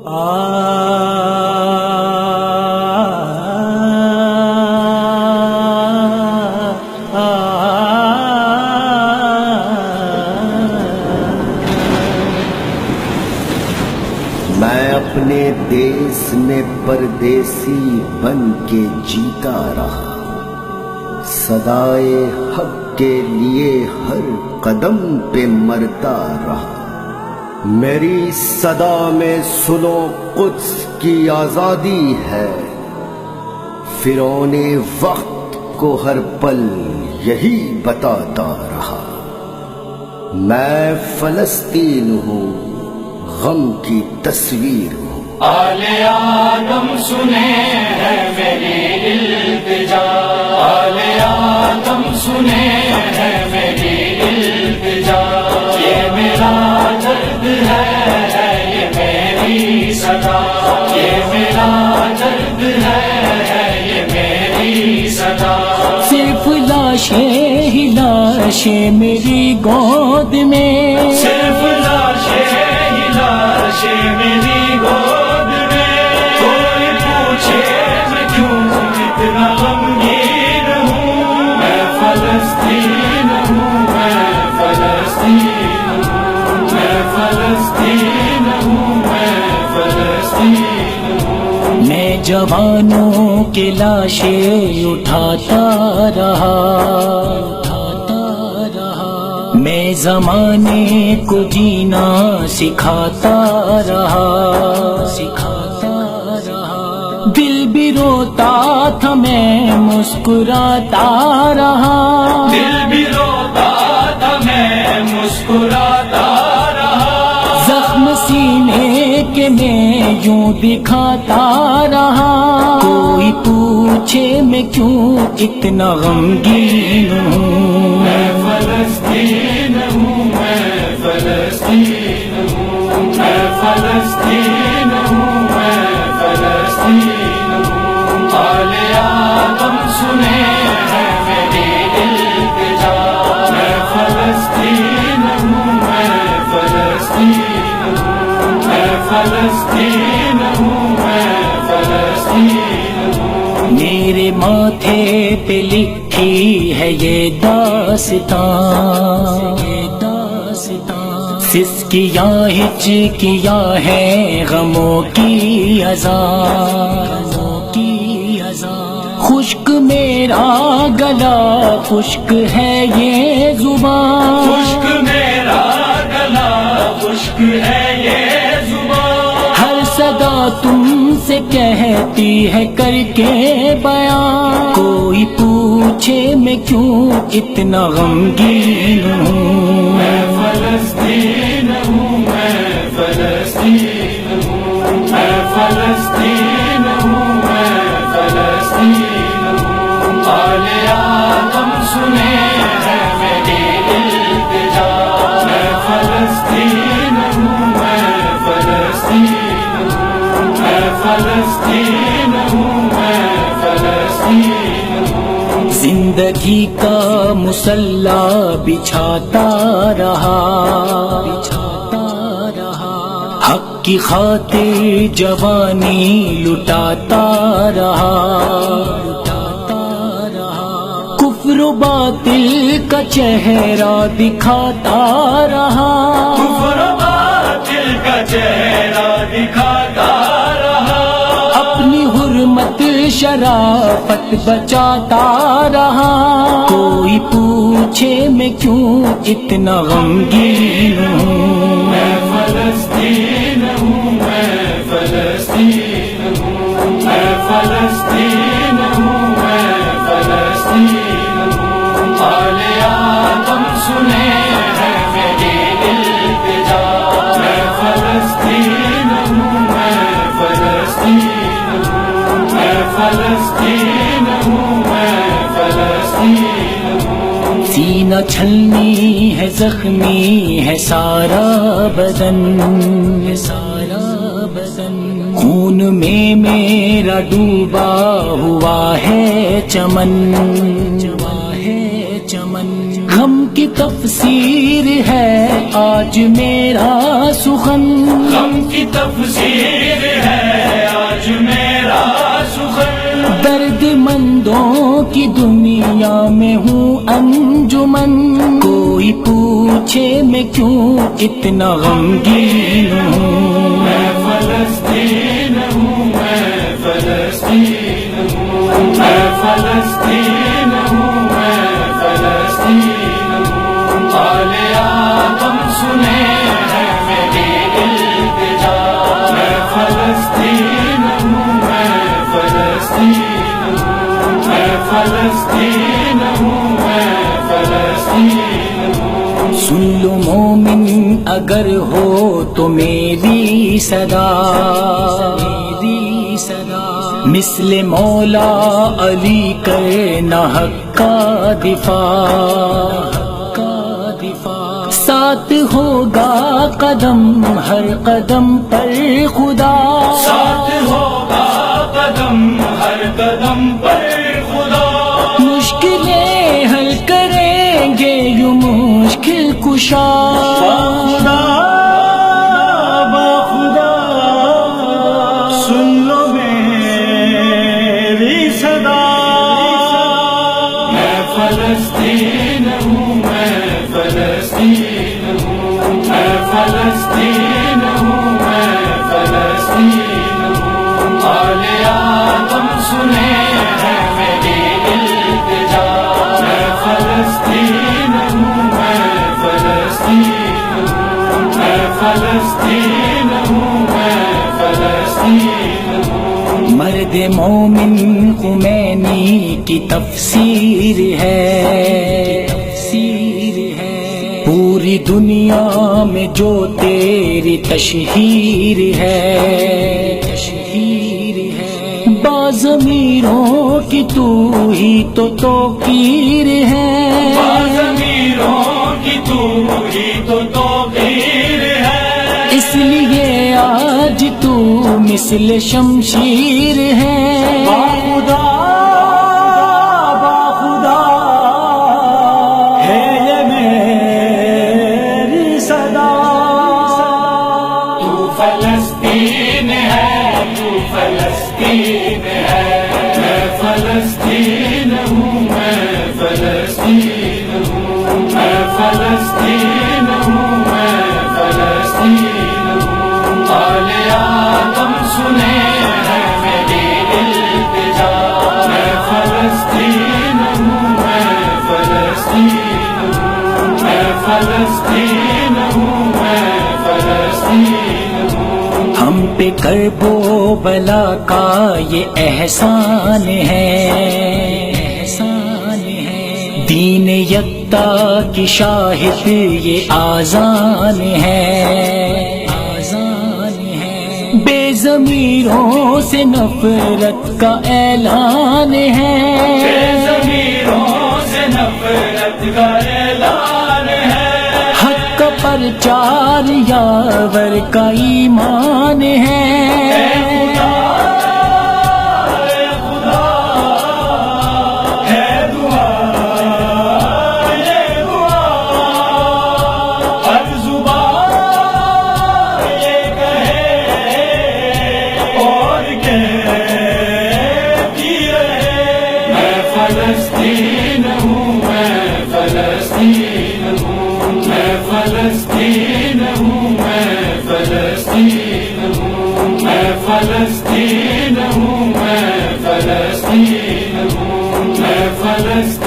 میں اپنے دیس میں پردیسی بن کے جیتا رہا، صدائے حق کے لیے ہر قدم پہ مرتا رہا۔ میری صدا میں سنو قدس کی آزادی ہے، فرعون وقت کو ہر پل یہی بتاتا رہا۔ میں فلسطین ہوں، غم کی تصویر ہوں۔ آل آدم سنے ہے میری التجا، آل آدم سنے ہے میری التجا، یہ میرا درد ہے یہ میری صدا، یہ میرا درد ہے یہ میری صدا۔ صرف لاشیں ہی لاشیں میری گود میں، صرف لاشیں ہی لاشیں میری گود میں، کوئی پوچھے میں کیوں اتنا غمگین ہوں۔ میں فلسطین ہوں، میں فلسطین ہوں، میں فلسطین ہوں، میں فلسطین ہوں۔ میں جوانوں کے لاشیں اٹھاتا رہا، میں زمانے کو جینا سکھاتا رہا، دل بھی روتا تھا میں مسکراتا رہا، دل بھی روتا تھا میں مسکراتا رہا، زخم سینے کے میں یوں دکھاتا رہا۔ کوئی پوچھے میں کیوں اتنا غمگین ہوں، میں فلسطین ہوں، میں فلسطین ہوں، میں فلسطین ہوں، میں فلسطین ہوں۔ آل آدم سنے ہے میری التجا، میں فلسطین ہوں، میں فلسطین ہوں، میں فلسطین ہوں، میں فلسطین ہوں۔ میرے ماتھے پہ لکھی ہے یہ داستان، سسکیاں ہچکیاں ہیں غموں کی اذان، خشک میرا گلا خشک ہے یہ زبان، خشک میرا گلا خشک ہے یہ زبان، ہر صدا تم سے کہتی ہے کر کے بیان۔ کوئی پوچھے میں کیوں اتنا غمگین ہوں، میں فلسطین ہوں، میں فلسطین ہوں، میں فلسطین ہوں، میں فلسطین ہوں۔ آل آدم سنے ہے میری التجا، میں فلسطین ہوں، میں فلسطین ہوں، میں فلسطین ہوں، میں فلسطین ہوں۔ زندگی کا مسلح بچھاتا رہا، حق کی خاطر جوانی لٹاتا رہا، کفر و باطل کا چہرہ دکھاتا رہا، کفر و باطل کا چہرہ دکھاتا رہا، اپنی حرمت شرافت بچاتا رہا۔ کوئی پوچھے میں کیوں اتنا غمگین ہوں، میں فلسطین ہوں، میں فلسطین ہوں، میں فلسطین ہوں، میں فلسطین ہوں۔ آل آدم سنے ہے میری التجا، میں فلسطین ہوں، میں فلسطین ہوں، میں فلسطین ہوں، میں فلسطین ہوں۔ سینہ چھلنی ہے زخمی ہے سارا بدن، خون میں میرا ڈوبا ہوا ہے چمن، غم کی تفسیر ہے آج میرا سخن، غم کی تفسیر ہے آج میرا سخن، درد مندوں کی دنیا میں ہوں انجمن، کوئی پوچھے میں کیوں اتنا غمگین ہوں، میں فلسطین ہوں، میں فلسطین ہوں، میں فلسطین ہوں، میں فلسطین ہوں، آل آدم سنے ہے میری التجا، میں فلسطین ہوں، میں فلسطین ہوں، میں فلسطین ہوں، میں فلسطین ہوں، سن لو مومن اگر ہو تو میری صدا، مثل مولا علی کرنا حق کا دفاع، ساتھ ہوگا قدم ہر قدم پر خدا، ساتھ ہوگا قدم ہر قدم پر خدا، مشکلیں حل کریں گے یوں مشکل کشا، باخدا سن لو میری صدا، میں فلسطین ہوں، میں فلسطین ہوں، میں فلسطین ہوں، میں فلسطین ہوں، آل آدم سنے ہے میری التجا، میں فلسطین ہوں، میں فلسطین ہوں، میں فلسطین ہوں، میں فلسطین ہوں، مرد مومن خمینی کی تفسیر ہے، پوری دنیا میں جو تیری تشہیر ہے، باضمیروں کی تو ہی تو توقیر ہے، ضمیروں کی تو ہی تو توقیر ہے، اس لیے آج تو مثل شمشیر ہے، باخدا باخدا ہے یہ میری صدا، تو فلسطین ہے، تو فلسطین ہے، میں فلسطین ہوں، میں فلسطین ہوں، میں فلسطین ہوں، میں فلسطین ہوں، آل آدم سنے ہے میری التجا، میں فلسطین ہوں، میں فلسطین ہوں، میں فلسطین ہوں، میں فلسطین ہوں، ہم پہ کرب و بلا کا یہ احسان ہے، دین یکتا کی شاہد یہ آذان ہے، بے ضمیروں سے نفرت کا اعلان ہے، ضمیروں سے نفرت کا اعلان ہے، حق کا پرچار یاور کا ایمان ہے، فلسطین ہوں، میں فلسطین ہوں، میں فلسطین ہوں، میں فلسطین ہوں، میں فلسطین ہوں، میں فلسطین ہوں، میں فلسطین